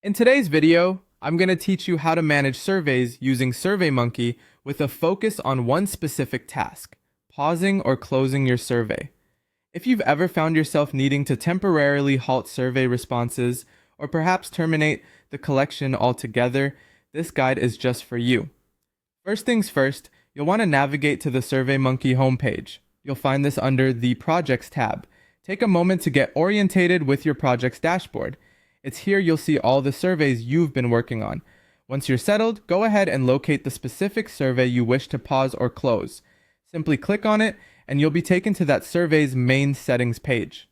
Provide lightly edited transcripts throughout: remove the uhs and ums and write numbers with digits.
In today's video, I'm going to teach you how to manage surveys using Surveymonkey with a focus on one specific task, pausing or closing your survey. If you've ever found yourself needing to temporarily halt survey responses or perhaps terminate the collection altogether, this guide is just for you. First things first, you'll want to navigate to the Surveymonkey homepage. You'll find this under the Projects tab. Take a moment to get orientated with your project's dashboard. It's here you'll see all the surveys you've been working on. Once you're settled, go ahead and locate the specific survey you wish to pause or close. Simply click on it, and you'll be taken to that survey's main settings page.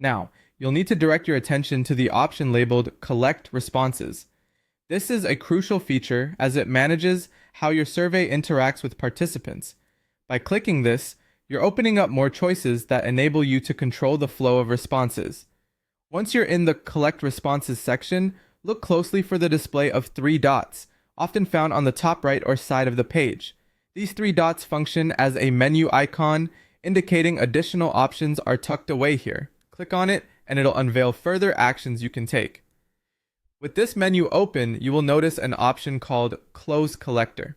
Now, you'll need to direct your attention to the option labeled Collect Responses. This is a crucial feature as it manages how your survey interacts with participants. By clicking this, you're opening up more choices that enable you to control the flow of responses. Once you're in the Collect Responses section, look closely for the display of three dots, often found on the top right or side of the page. These three dots function as a menu icon, indicating additional options are tucked away here. Click on it, and it'll unveil further actions you can take. With this menu open, you will notice an option called Close Collector.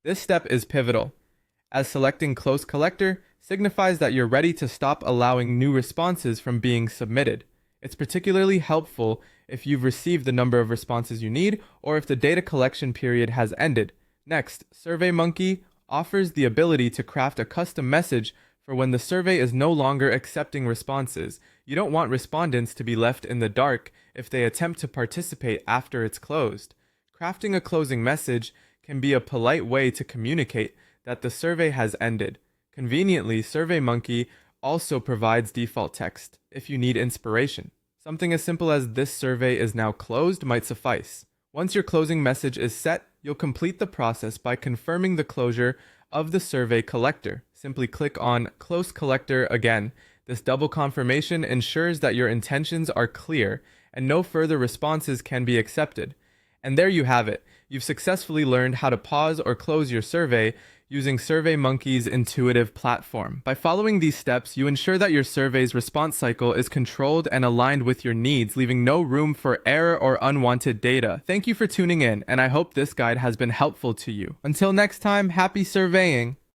This step is pivotal, as selecting Close Collector signifies that you're ready to stop allowing new responses from being submitted. It's particularly helpful if you've received the number of responses you need or if the data collection period has ended. Next, Surveymonkey offers the ability to craft a custom message for when the survey is no longer accepting responses. You don't want respondents to be left in the dark if they attempt to participate after it's closed. Crafting a closing message can be a polite way to communicate that the survey has ended. Conveniently, Surveymonkey also provides default text if you need inspiration. Something as simple as "this survey is now closed" might suffice. Once your closing message is set, you'll complete the process by confirming the closure of the survey collector. Simply click on Close Collector again. This double confirmation ensures that your intentions are clear and no further responses can be accepted. And there you have it. You've successfully learned how to pause or close your survey using Surveymonkey's intuitive platform. By following these steps, you ensure that your survey's response cycle is controlled and aligned with your needs, leaving no room for error or unwanted data. Thank you for tuning in, and I hope this guide has been helpful to you. Until next time, happy surveying!